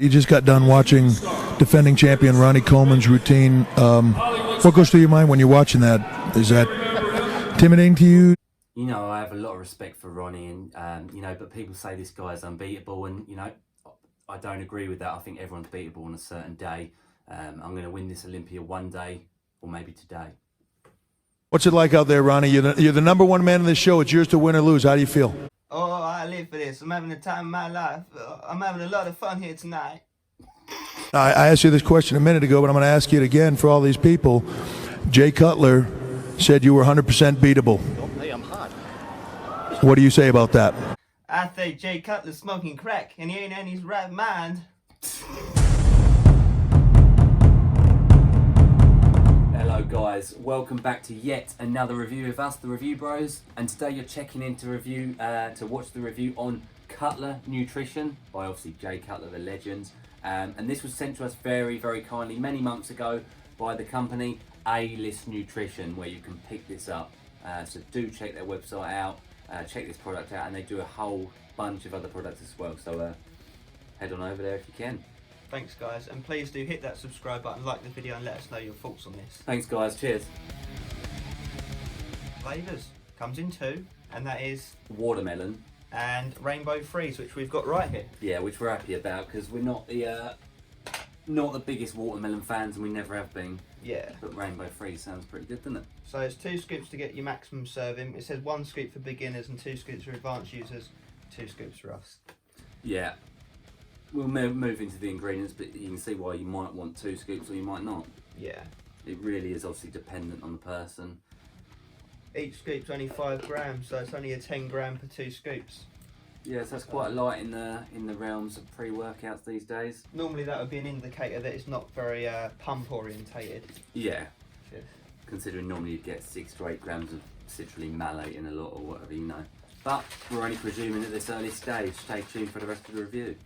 You just got done watching defending champion Ronnie Coleman's routine. What goes through your mind when you're watching that? Is that intimidating to you? You know, I have a lot of respect for Ronnie, and you know, but people say this guy's unbeatable, and you know, I don't agree with that. I think everyone's beatable on a certain day. I'm going to win this Olympia one day, or maybe today. What's it like out there, Ronnie? You're the number one man in this show. It's yours to win or lose. How do you feel? Oh, I live for this. I'm having the time of my life. I'm having a lot of fun here tonight. I asked you this question a minute ago, but I'm going to ask you it again for all these people. Jay Cutler said you were 100% beatable. Hey, I'm hot. What do you say about that? I think Jay Cutler's smoking crack, and he ain't in his right mind. Hello guys, welcome back to yet another review of us, the Review Bros, and today you're checking in to watch the review on Cutler Nutrition by obviously Jay Cutler, the legend, and this was sent to us very, very kindly many months ago by the company A-List Nutrition, where you can pick this up. So do check their website out, check this product out, and they do a whole bunch of other products as well. So head on over there if you can. Thanks guys, and please do hit that subscribe button, like the video, and let us know your thoughts on this. Thanks guys, cheers. Flavours comes in two, and that is watermelon and rainbow freeze, which we've got right here. Yeah, which we're happy about because we're not the biggest watermelon fans, and we never have been. Yeah. But rainbow freeze sounds pretty good, doesn't it? So it's 2 scoops to get your maximum serving. It says 1 scoop for beginners and 2 scoops for advanced users, 2 scoops for us. Yeah. We'll move into the ingredients, but you can see why you might want 2 scoops or you might not. Yeah. It really is obviously dependent on the person. Each scoop's only 5 grams, so it's only a 10 gram per 2 scoops. Yeah, so that's quite light in the realms of pre-workouts these days. Normally that would be an indicator that it's not very pump orientated. Yeah. Cheers. Considering normally you'd get 6 to 8 grams of citrulline malate in a lot or whatever, you know. But we're only presuming at this early stage. Stay tuned for the rest of the review.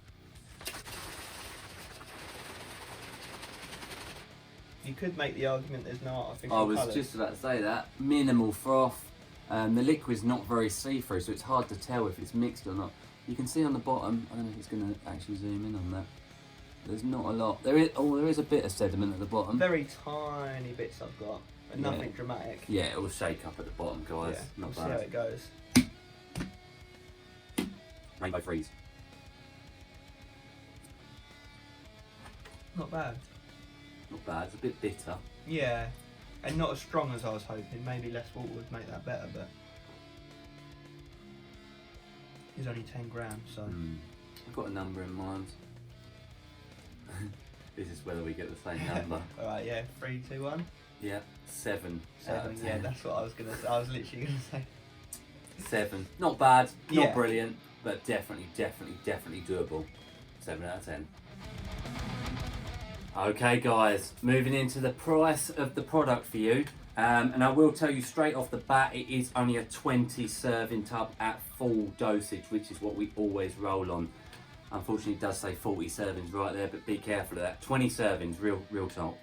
You could make the argument there's no artificial I was colours. just about to say that. Minimal froth. The liquid's not very see-through, so it's hard to tell if it's mixed or not. You can see on the bottom, I don't know if it's going to actually zoom in on that. There's not a lot. There is a bit of sediment at the bottom. Very tiny bits I've got, but nothing dramatic. Yeah, it will shake up at the bottom, guys. Yeah, Not we'll bad. see how it goes. Rainbow freeze. Not bad. Not bad. It's a bit bitter. Yeah, and not as strong as I was hoping. Maybe less water would make that better, but it's only 10 grams, so. I've got a number in mind. This is whether we get the same number. Alright, yeah, 3, 2, 1. Yeah, 7. 7, yeah, that's what I was gonna say. I was literally gonna say 7. Not bad, not Yeah. brilliant, but definitely doable. 7 out of 10. Okay guys, moving into the price of the product for you. And I will tell you straight off the bat, it is only a 20 serving tub at full dosage, which is what we always roll on. Unfortunately it does say 40 servings right there, but be careful of that. 20 servings, real talk.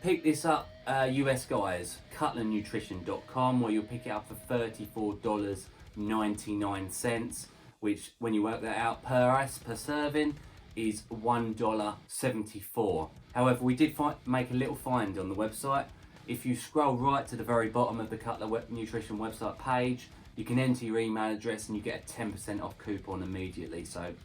Pick this up, US guys, cutlernutrition.com, where you'll pick it up for $34.99, which when you work that out per serving is $1.74. However, we did make a little find on the website. If you scroll right to the very bottom of the Cutler Nutrition website page, you can enter your email address and you get a 10% off coupon immediately. So,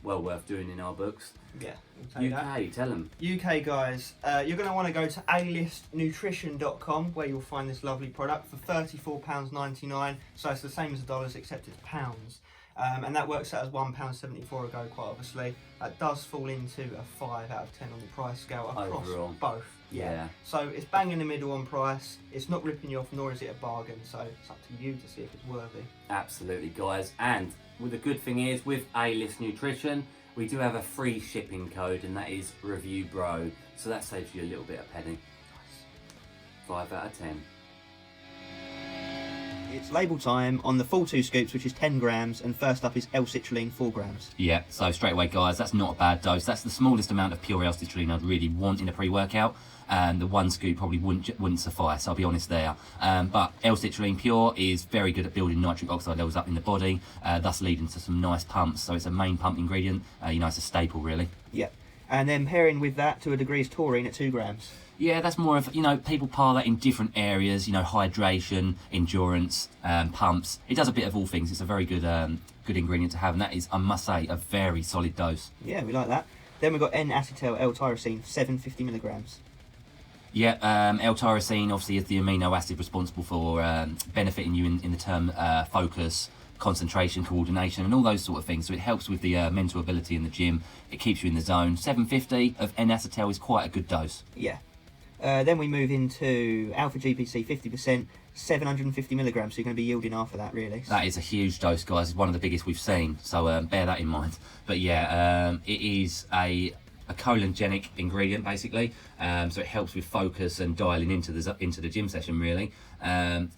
well worth doing in our books. Yeah. UK, tell them. UK guys, you're going to want to go to alistnutrition.com, where you'll find this lovely product for £34.99. So it's the same as the dollars, except it's pounds. And that works out as £1.74 a go, quite obviously. That does fall into a 5 out of 10 on the price scale across overall. both. Yeah. So it's bang in the middle on price. It's not ripping you off, nor is it a bargain. So it's up to you to see if it's worthy. Absolutely, guys. And the good thing is, with A-List Nutrition, we do have a free shipping code, and that is ReviewBro. So that saves you a little bit of penny. Nice. 5 out of 10. It's label time on the full 2 scoops, which is 10 grams, and first up is L-citrulline, 4 grams. Yeah, so straight away, guys, that's not a bad dose. That's the smallest amount of pure L-citrulline I'd really want in a pre-workout. The 1 scoop probably wouldn't suffice, I'll be honest there. But L-citrulline pure is very good at building nitric oxide levels up in the body, thus leading to some nice pumps. So it's a main pump ingredient. It's a staple, really. Yeah. And then pairing with that to a degree is taurine at 2 grams. Yeah, that's more of, people par that in different areas, hydration, endurance, pumps. It does a bit of all things. It's a very good good ingredient to have, and that is, I must say, a very solid dose. Yeah, we like that. Then we've got N-acetyl L-tyrosine, 750 milligrams. Yeah, L-tyrosine obviously is the amino acid responsible for benefiting you in the term focus, concentration, coordination, and all those sort of things. So it helps with the mental ability in the gym. It keeps you in the zone. 750 of N-acetyl is quite a good dose. Yeah. Then we move into alpha GPC 50%, 750 milligrams. So you're going to be yielding after that, really. That is a huge dose, guys. It's one of the biggest we've seen. So bear that in mind. But yeah, it is a cholinergic ingredient, basically. So it helps with focus and dialing into the gym session, really.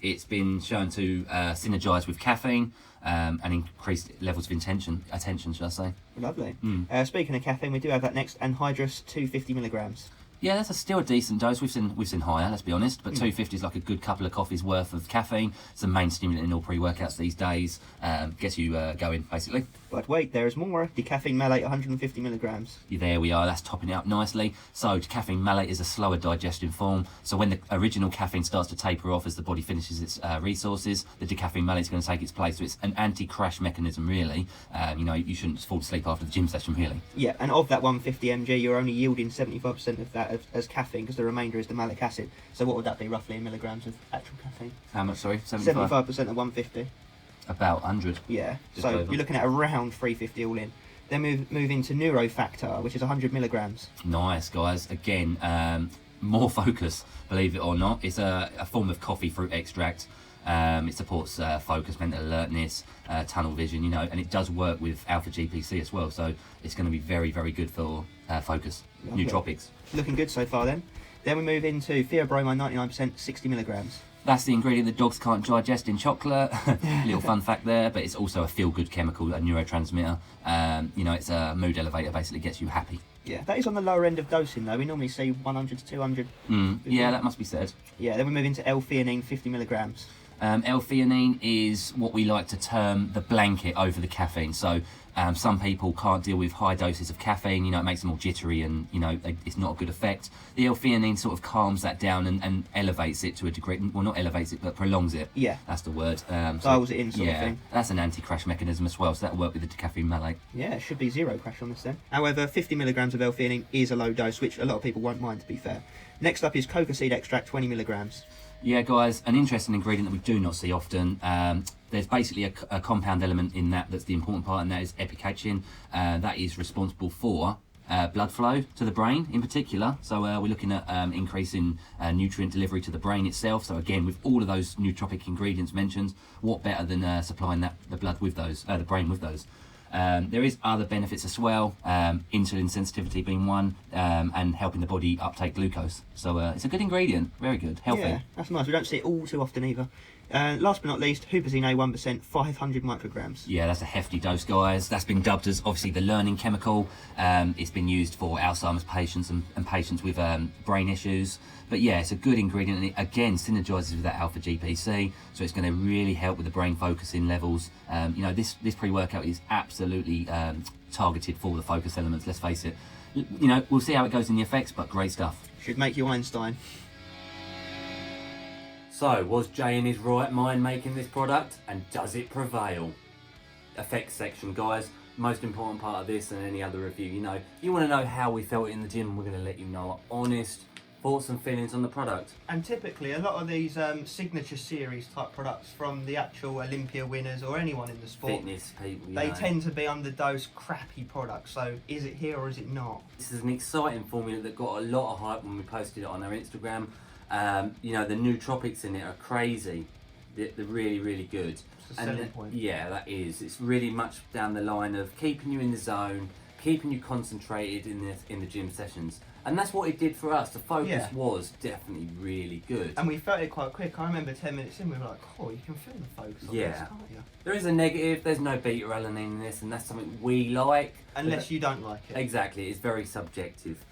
It's been shown to synergize with caffeine and increase levels of attention, should I say. Lovely. Speaking of caffeine, we do have that next, anhydrous, 250 milligrams. Yeah, that's still a decent dose. We've seen higher, let's be honest, but 250 is like a good couple of coffees worth of caffeine. It's the main stimulant in all pre-workouts these days. Gets you going, basically. But wait, there is more. Decaffeine malate, 150 milligrams. Yeah, there we are. That's topping it up nicely. So decaffeine malate is a slower digestion form. So when the original caffeine starts to taper off as the body finishes its resources, the decaffeine malate is going to take its place. So it's an anti-crash mechanism, really. You shouldn't fall asleep after the gym session, really. Yeah, and of that 150 mg, you're only yielding 75% of that as caffeine, because the remainder is the malic acid. So what would that be roughly in milligrams of actual caffeine? How much, sorry? 75%? 75% of 150. About 100. Yeah, Just so over. you're looking at around 350 all in. Then move into neurofactor, which is 100 milligrams. Nice, guys. Again, more focus, believe it or not. It's a form of coffee fruit extract. It supports focus, mental alertness, tunnel vision, and it does work with alpha GPC as well. So it's going to be very, very good for focus. Lovely. Nootropics. Looking good so far then. Then we move into theobromine, 99%, 60 milligrams. That's the ingredient that dogs can't digest in chocolate. Little fun fact there, but it's also a feel-good chemical, a neurotransmitter. It's a mood elevator, basically gets you happy. Yeah, that is on the lower end of dosing though. We normally see 100 to 200. Yeah, that must be said. Yeah, then we move into L-theanine, 50 milligrams. L-theanine is what we like to term the blanket over the caffeine. So some people can't deal with high doses of caffeine, it makes them all jittery and, it's not a good effect. The L-theanine sort of calms that down and elevates it to a degree. Well, not elevates it, but prolongs it. Yeah. That's the word. Dials it in sort of thing. That's an anti-crash mechanism as well, so that'll work with the decaffeine malate. Yeah, it should be zero crash on this then. However, 50 milligrams of L-theanine is a low dose, which a lot of people won't mind, to be fair. Next up is coca seed extract, 20 milligrams. Yeah, guys, an interesting ingredient that we do not see often. There's basically a compound element in that's the important part, and that is epicatechin. That is responsible for blood flow to the brain in particular. So we're looking at increasing nutrient delivery to the brain itself. So again, with all of those nootropic ingredients mentioned, what better than supplying the blood with those, the brain with those. There is other benefits as well, insulin sensitivity being one, and helping the body uptake glucose. So it's a good ingredient, very good, healthy. Yeah, that's nice. We don't see it all too often either. Last but not least, huperzine A 1%, 500 micrograms. Yeah, that's a hefty dose, guys. That's been dubbed as obviously the learning chemical. It's been used for Alzheimer's patients and patients with brain issues. But yeah, it's a good ingredient, and it again synergizes with that alpha GPC, so it's going to really help with the brain focusing levels. This pre-workout is absolutely targeted for the focus elements, let's face it. We'll see how it goes in the effects, but great stuff. Should make you Einstein. So, was Jay in his right mind making this product, and does it prevail? Effects section, guys. Most important part of this and any other review. You want to know how we felt in the gym, we're going to let you know our honest thoughts and feelings on the product. And typically, a lot of these signature series type products from the actual Olympia winners or anyone in the sport, Fitness people, they tend to be underdosed, crappy products. So, is it here or is it not? This is an exciting formula that got a lot of hype when we posted it on our Instagram. The nootropics in it are crazy. They're really, really good. It's a selling point. Yeah, that is. It's really much down the line of keeping you in the zone, keeping you concentrated in the gym sessions. And that's what it did for us. The focus was definitely really good. And we felt it quite quick. I remember 10 minutes in, we were like, oh, you can feel the focus on this, can't you? There is a negative, there's no beta-alanine in this, and that's something we like. Unless you don't like it. Exactly, it's very subjective.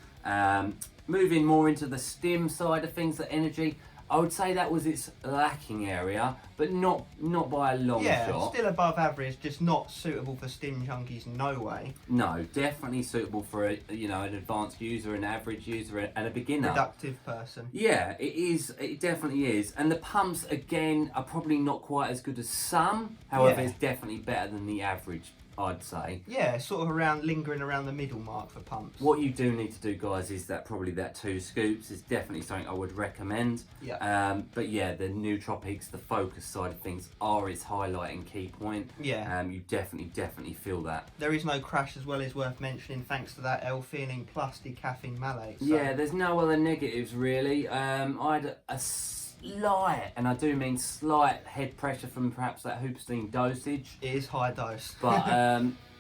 Moving more into the stim side of things, the energy, I would say that was its lacking area, but not by a long shot. Still above average, just not suitable for stim junkies, no way. No, definitely suitable for an advanced user, an average user, and a beginner. Productive person. Yeah, it is. It definitely is. And the pumps again are probably not quite as good as some. However, it's definitely better than the average, I'd say. Yeah, sort of lingering around the middle mark for pumps. What you do need to do, guys, is that 2 scoops is definitely something I would recommend. Yeah. But yeah, the nootropics, the focus side of things are its highlight and key point. Yeah. You definitely feel that. There is no crash as well, is worth mentioning, thanks to that L-theanine plus decaffeine malate. So. Yeah, there's no other negatives really. I had a slight, and I do mean slight, head pressure from perhaps that hoopstein dosage. It is high dose. But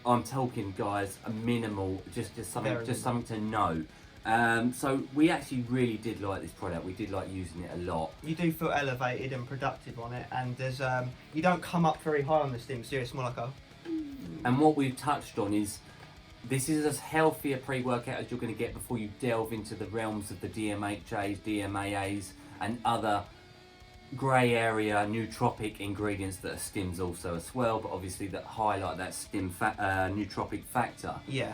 I'm talking, guys, a minimal, just something to know. So we actually really did like this product. We did like using it a lot. You do feel elevated and productive on it, and there's you don't come up very high on the stim, so it's more like a... And what we've touched on is this is as healthy a pre-workout as you're going to get before you delve into the realms of the DMHAs, DMAAs, and other grey area nootropic ingredients that are stims also as well, but obviously that highlight that stim nootropic factor. Yeah.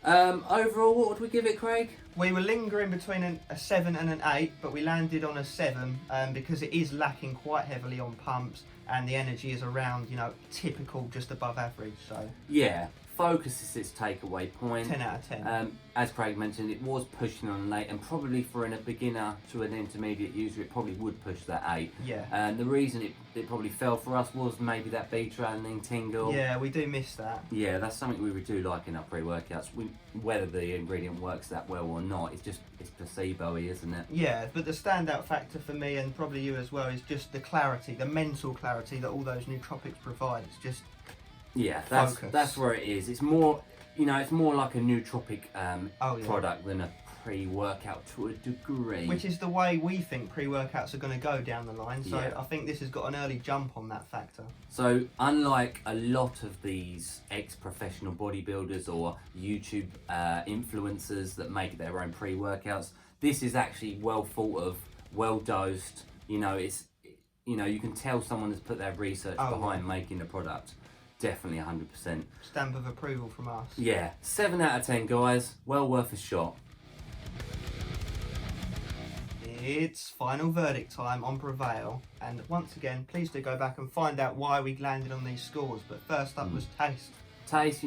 Overall, what would we give it, Craig? We were lingering between a 7 and an 8, but we landed on a 7 because it is lacking quite heavily on pumps, and the energy is around, typical, just above average. So yeah, focus is its takeaway point. 10 out of 10. As Craig mentioned, it was pushing on late, and probably for a beginner to an intermediate user, it probably would push that 8. Yeah. And the reason it probably fell for us was maybe that beta-alanine tingle. Yeah, we do miss that. Yeah, that's something we do like in our pre-workouts. Whether the ingredient works that well or not, it's placebo-y, isn't it? Yeah, but the standout factor for me, and probably you as well, is just the clarity, the mental clarity that all those nootropics provide. It's just... Yeah, that's where it is. It's more, it's more like a nootropic product than a pre-workout to a degree. Which is the way we think pre-workouts are going to go down the line. So I think this has got an early jump on that factor. So unlike a lot of these ex-professional bodybuilders or YouTube influencers that make their own pre-workouts, this is actually well thought of, well dosed. You can tell someone has put their research behind making the product. Definitely 100%. Stamp of approval from us. Yeah, 7 out of 10, guys. Well worth a shot. It's final verdict time on Prevail. And once again, please do go back and find out why we landed on these scores. But first up was taste. Taste,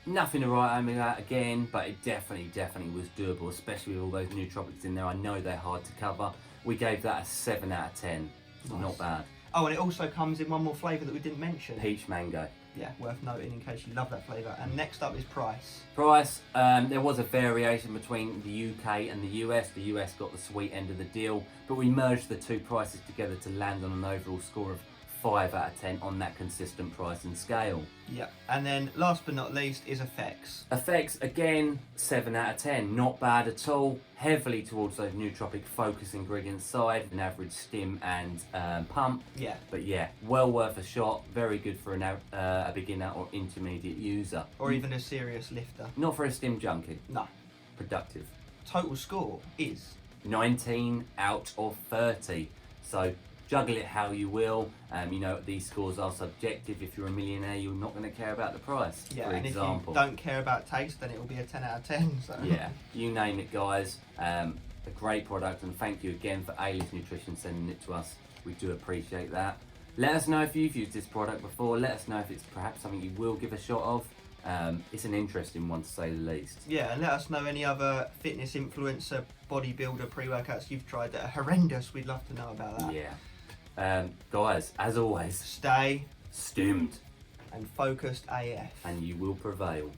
nothing to write home about again, but it definitely was doable, especially with all those nootropics in there. I know they're hard to cover. We gave that a 7 out of 10. Nice. Not bad. Oh, and it also comes in one more flavour that we didn't mention. Peach mango. Yeah, worth noting in case you love that flavour. And next up is price. Price, there was a variation between the UK and the US. The US got the sweet end of the deal, but we merged the two prices together to land on an overall score of 5 out of 10 on that consistent price and scale. Yeah, and then last but not least is effects. Effects, again, 7 out of 10. Not bad at all. Heavily towards those nootropic focus ingredients side, an average stim and pump. Yeah. But yeah, well worth a shot. Very good for a beginner or intermediate user. Or even a serious lifter. Not for a stim junkie. No. Productive. Total score is 19 out of 30. So juggle it how you will. These scores are subjective. If you're a millionaire, you're not going to care about the price, yeah, for and example. If you don't care about taste, then it will be a 10 out of 10. So. Yeah, you name it, guys. A great product, and thank you again for A-List Nutrition sending it to us. We do appreciate that. Let us know if you've used this product before. Let us know if it's perhaps something you will give a shot of. It's an interesting one, to say the least. Yeah, and let us know any other fitness influencer, bodybuilder pre-workouts you've tried that are horrendous. We'd love to know about that. Yeah. Guys, as always, stay stimmed and focused AF. and you will prevail.